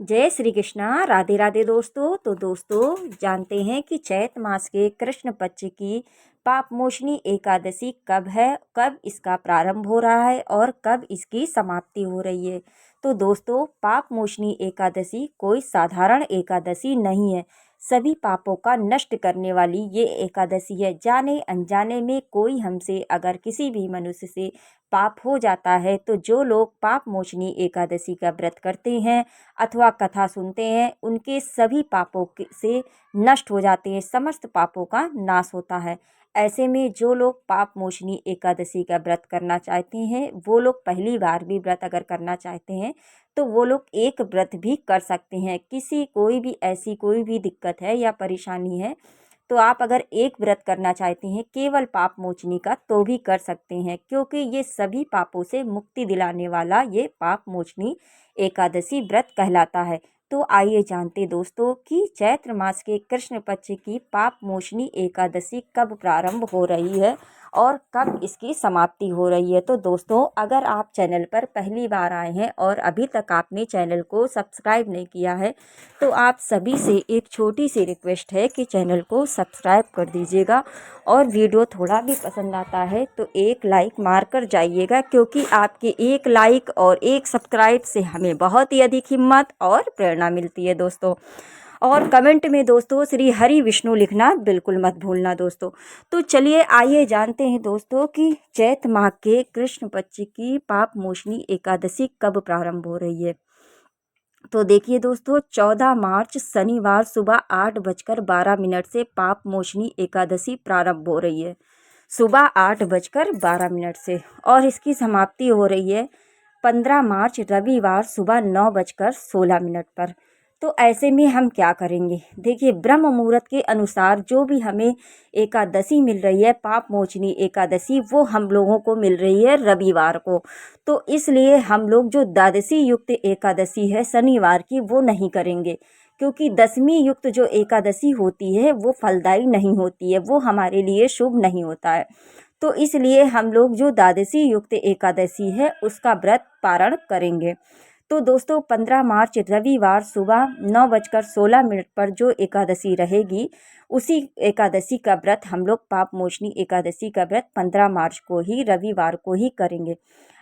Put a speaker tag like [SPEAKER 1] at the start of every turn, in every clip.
[SPEAKER 1] जय श्री कृष्णा। राधे राधे दोस्तों। तो दोस्तों जानते हैं कि चैत मास के कृष्ण पक्ष की पापमोचनी एकादशी कब है, कब इसका प्रारंभ हो रहा है और कब इसकी समाप्ति हो रही है। तो दोस्तों पापमोचनी एकादशी कोई साधारण एकादशी नहीं है, सभी पापों का नष्ट करने वाली ये एकादशी है। जाने अनजाने में कोई हमसे अगर किसी भी मनुष्य से पाप हो जाता है तो जो लोग पापमोचनी एकादशी का व्रत करते हैं अथवा कथा सुनते हैं उनके सभी पापों से नष्ट हो जाते हैं, समस्त पापों का नाश होता है। ऐसे में जो लोग पापमोचनी एकादशी का व्रत करना चाहते हैं वो लोग पहली बार भी व्रत अगर करना चाहते हैं तो वो लोग एक व्रत भी कर सकते हैं। किसी कोई भी ऐसी कोई भी दिक्कत है या परेशानी है तो आप अगर एक व्रत करना चाहते हैं केवल पाप मोचनी का तो भी कर सकते हैं, क्योंकि ये सभी पापों से मुक्ति दिलाने वाला ये पाप मोचनी एकादशी व्रत कहलाता है। तो आइए जानते दोस्तों कि चैत्र मास के कृष्ण पक्ष की पाप मोचनी एकादशी कब प्रारंभ हो रही है और कब इसकी समाप्ति हो रही है। तो दोस्तों अगर आप चैनल पर पहली बार आए हैं और अभी तक आपने चैनल को सब्सक्राइब नहीं किया है तो आप सभी से एक छोटी सी रिक्वेस्ट है कि चैनल को सब्सक्राइब कर दीजिएगा और वीडियो थोड़ा भी पसंद आता है तो एक लाइक मार कर जाइएगा, क्योंकि आपके एक लाइक और एक सब्सक्राइब से हमें बहुत ही अधिक हिम्मत और प्रेरणा मिलती है दोस्तों। और कमेंट में दोस्तों श्री हरि विष्णु लिखना बिल्कुल मत भूलना दोस्तों। तो चलिए आइए जानते हैं दोस्तों कि चैत माह के कृष्ण पक्ष की पाप मोचनी एकादशी कब प्रारंभ हो रही है। तो देखिए दोस्तों 14 मार्च शनिवार सुबह 8:12 से पाप मोचनी एकादशी प्रारंभ हो रही है, सुबह 8:12 से, और इसकी समाप्ति हो रही है 15 मार्च रविवार सुबह 9:16 पर। तो ऐसे में हम क्या करेंगे, देखिए ब्रह्म मुहूर्त के अनुसार जो भी हमें एकादशी मिल रही है पाप मोचनी एकादशी वो हम लोगों को मिल रही है रविवार को। तो इसलिए हम लोग जो द्वादशी युक्त एकादशी है शनिवार की वो नहीं करेंगे, क्योंकि दशमी युक्त जो एकादशी होती है वो फलदायी नहीं होती है, वो हमारे लिए शुभ नहीं होता है। तो इसलिए हम लोग जो द्वादशी युक्त एकादशी है उसका व्रत पारण करेंगे। तो दोस्तों 15 मार्च रविवार सुबह 9:16 पर जो एकादशी रहेगी उसी एकादशी का व्रत हम लोग पाप मोचनी एकादशी का व्रत 15 मार्च को ही रविवार को ही करेंगे।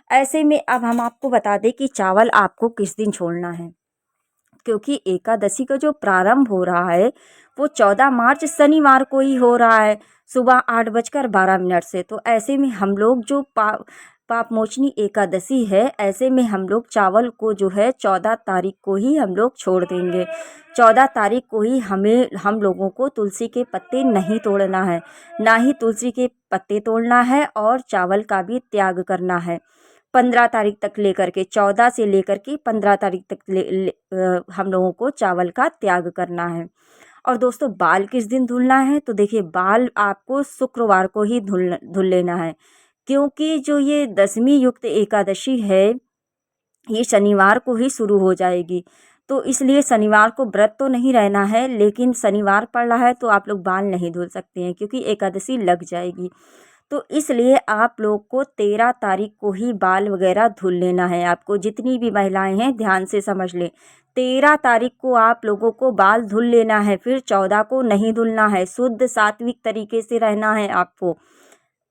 [SPEAKER 1] ऐसे में अब हम आपको बता दें कि चावल आपको किस दिन छोड़ना है, क्योंकि एकादशी का जो प्रारंभ हो रहा है वो 14 मार्च शनिवार को ही हो रहा है सुबह 8:12 से। तो ऐसे में हम लोग जो पापमोचनी एकादशी है ऐसे में हम लोग चावल को जो है 14 तारीख को ही हम लोग छोड़ देंगे। 14 तारीख को ही हम लोगों को तुलसी के पत्ते नहीं तोड़ना है, ना ही तुलसी के पत्ते तोड़ना है और चावल का भी त्याग करना है। 15 तारीख तक लेकर के 14 से लेकर के 15 तारीख तक हम लोगों को चावल का त्याग करना है। और दोस्तों बाल किस दिन धुलना है, तो देखिए बाल आपको शुक्रवार को ही धुल लेना है, क्योंकि जो ये दशमी युक्त एकादशी है ये शनिवार को ही शुरू हो जाएगी। तो इसलिए शनिवार को व्रत तो नहीं रहना है, लेकिन शनिवार पड़ रहा है तो आप लोग बाल नहीं धुल सकते हैं क्योंकि एकादशी लग जाएगी। तो इसलिए आप लोग को 13 तारीख को ही बाल वगैरह धुल लेना है। आपको जितनी भी महिलाएं हैं ध्यान से समझ लें, 13 तारीख को आप लोगों को बाल धुल लेना है, फिर 14 को नहीं धुलना है। शुद्ध सात्विक तरीके से रहना है आपको,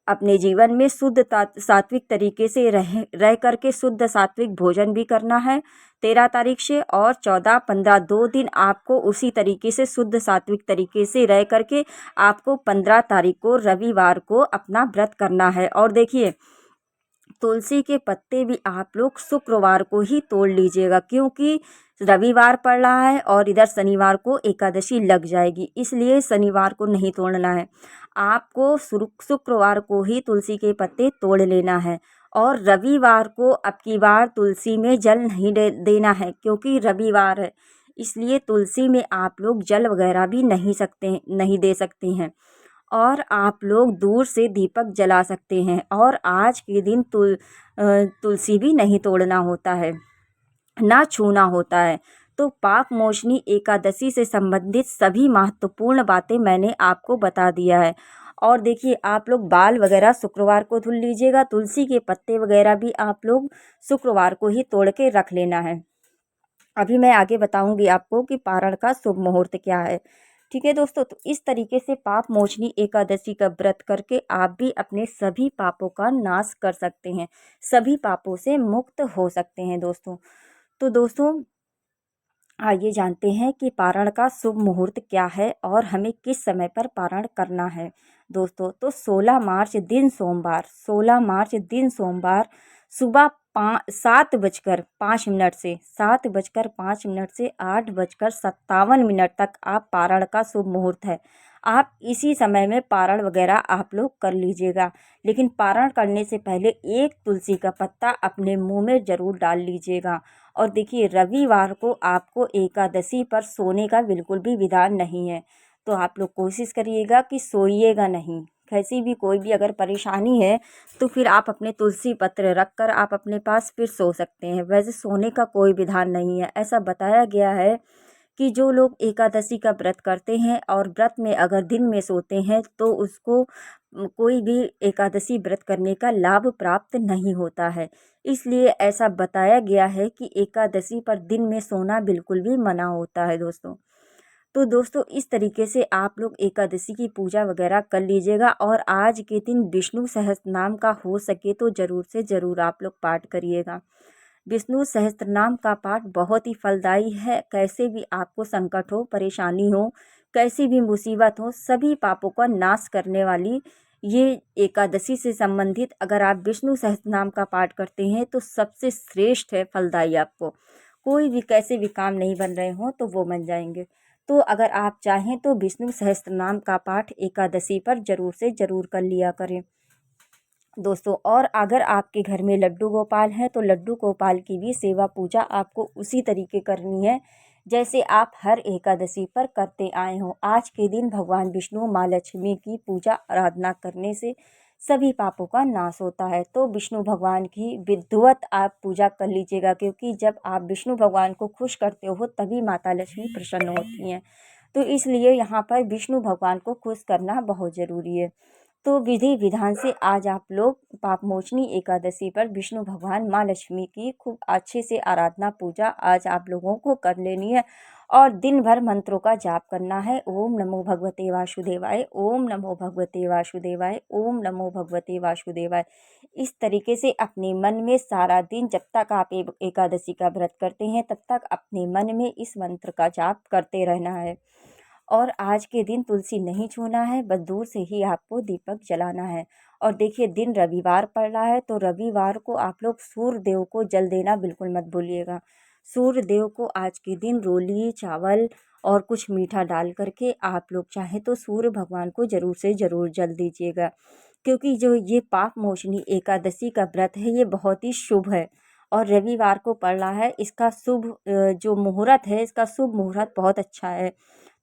[SPEAKER 1] अपने जीवन में शुद्ध सात्विक तरीके से रह करके शुद्ध सात्विक भोजन भी करना है 13 तारीख से, और 14 15 2 दिन आपको उसी तरीके से शुद्ध सात्विक तरीके से रह करके आपको 15 तारीख को रविवार को अपना व्रत करना है। और देखिए तुलसी के पत्ते भी आप लोग शुक्रवार को ही तोड़ लीजिएगा, क्योंकि रविवार पड़ रहा है और इधर शनिवार को एकादशी लग जाएगी, इसलिए शनिवार को नहीं तोड़ना है। आपको शुक्रवार को ही तुलसी के पत्ते तोड़ लेना है और रविवार को अब की बार तुलसी में जल नहीं देना है, क्योंकि रविवार है इसलिए तुलसी में आप लोग जल वगैरह भी नहीं दे सकते हैं। और आप लोग दूर से दीपक जला सकते हैं, और आज के दिन तुलसी भी नहीं तोड़ना होता है, ना छूना होता है। तो पाप मोचनी एकादशी से संबंधित सभी महत्वपूर्ण बातें मैंने आपको बता दिया है। और देखिए आप लोग बाल वगैरह शुक्रवार को धुल लीजिएगा, तुलसी के पत्ते वगैरह भी आप लोग शुक्रवार को ही तोड़ के रख लेना है। अभी मैं आगे बताऊंगी आपको कि पारण का शुभ मुहूर्त क्या है। ठीक है दोस्तों, तो इस तरीके से पाप मोचनी एकादशी का व्रत करके आप भी अपने सभी पापों का नाश कर सकते हैं, सभी पापों से मुक्त हो सकते हैं दोस्तों। तो दोस्तों, आइए जानते हैं कि पारण का शुभ मुहूर्त क्या है और हमें किस समय पर पारण करना है। दोस्तों, तो 16 मार्च दिन सोमवार सुबह 7 बजकर 5 मिनट से 8 बजकर 57 मिनट तक आप पारण का शुभ मुहूर्त है। आप इसी समय में पारण वगैरह आप लोग कर लीजिएगा, लेकिन पारण करने से पहले एक तुलसी का पत्ता अपने मुंह में ज़रूर डाल लीजिएगा। और देखिए, रविवार को आपको एकादशी पर सोने का बिल्कुल भी विधान नहीं है, तो आप लोग कोशिश करिएगा कि सोइएगा नहीं। कैसी भी कोई भी अगर परेशानी है तो फिर आप अपने तुलसी पत्र रख कर आप अपने पास फिर सो सकते हैं, वैसे सोने का कोई विधान नहीं है। ऐसा बताया गया है कि जो लोग एकादशी का व्रत करते हैं और व्रत में अगर दिन में सोते हैं तो उसको कोई भी एकादशी व्रत करने का लाभ प्राप्त नहीं होता है। इसलिए ऐसा बताया गया है कि एकादशी पर दिन में सोना बिल्कुल भी मना होता है दोस्तों। तो दोस्तों, इस तरीके से आप लोग एकादशी की पूजा वगैरह कर लीजिएगा और आज के दिन विष्णु सहस्त्रनाम का हो सके तो ज़रूर से ज़रूर आप लोग पाठ करिएगा। विष्णु सहस्त्रनाम का पाठ बहुत ही फलदायी है। कैसे भी आपको संकट हो, परेशानी हो, कैसी भी मुसीबत हो, सभी पापों का नाश करने वाली ये एकादशी से संबंधित अगर आप विष्णु सहस्त्रनाम का पाठ करते हैं तो सबसे श्रेष्ठ है, फलदायी। आपको कोई भी कैसे भी काम नहीं बन रहे हों तो वो बन जाएंगे। तो अगर आप चाहें तो विष्णु सहस्त्रनाम का पाठ एकादशी पर ज़रूर से ज़रूर कर लिया करें दोस्तों। और अगर आपके घर में लड्डू गोपाल हैं तो लड्डू गोपाल की भी सेवा पूजा आपको उसी तरीके करनी है जैसे आप हर एकादशी पर करते आए हों। आज के दिन भगवान विष्णु माँ लक्ष्मी की पूजा आराधना करने से सभी पापों का नाश होता है। तो विष्णु भगवान की विधिवत आप पूजा कर लीजिएगा, क्योंकि जब आप विष्णु भगवान को खुश करते हो तभी माता लक्ष्मी प्रसन्न होती हैं। तो इसलिए यहाँ पर विष्णु भगवान को खुश करना बहुत ज़रूरी है। तो विधि विधान से आज आप लोग पापमोचनी एकादशी पर विष्णु भगवान माँ लक्ष्मी की खूब अच्छे से आराधना पूजा आज आप लोगों को कर लेनी है और दिन भर मंत्रों का जाप करना है। ओम नमो भगवते वासुदेवाय, ओम नमो भगवते वासुदेवाय, ओम नमो भगवते वासुदेवाय। इस तरीके से अपने मन में सारा दिन जब तक आप एकादशी का व्रत करते हैं तब तक अपने मन में इस मंत्र का जाप करते रहना है। और आज के दिन तुलसी नहीं छूना है, बस दूर से ही आपको दीपक जलाना है। और देखिए, दिन रविवार पड़ रहा है तो रविवार को आप लोग सूर्य देव को जल देना बिल्कुल मत भूलिएगा। सूर्य देव को आज के दिन रोली चावल और कुछ मीठा डाल करके आप लोग चाहे तो सूर्य भगवान को ज़रूर से ज़रूर जल दीजिएगा, क्योंकि जो ये पाप मोचनी एकादशी का व्रत है ये बहुत ही शुभ है और रविवार को पड़ रहा है। इसका शुभ जो मुहूर्त है, इसका शुभ मुहूर्त बहुत अच्छा है।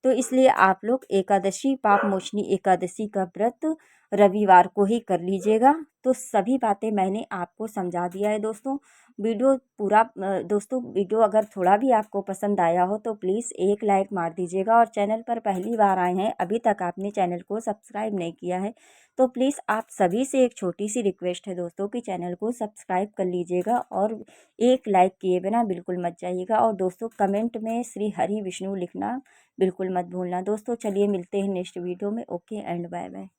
[SPEAKER 1] तो इसलिए आप लोग एकादशी पाप मोचनी एकादशी का व्रत रविवार को ही कर लीजिएगा। तो सभी बातें मैंने आपको समझा दिया है दोस्तों। वीडियो पूरा दोस्तों, वीडियो अगर थोड़ा भी आपको पसंद आया हो तो प्लीज़ एक लाइक मार दीजिएगा और चैनल पर पहली बार आए हैं, अभी तक आपने चैनल को सब्सक्राइब नहीं किया है तो प्लीज़ आप सभी से एक छोटी सी रिक्वेस्ट है दोस्तों कि चैनल को सब्सक्राइब कर लीजिएगा और एक लाइक किए बिना बिल्कुल मत जाइएगा। और दोस्तों, कमेंट में श्री हरि विष्णु लिखना बिल्कुल मत भूलना दोस्तों। चलिए मिलते हैं नेक्स्ट वीडियो में। Okay and bye bye.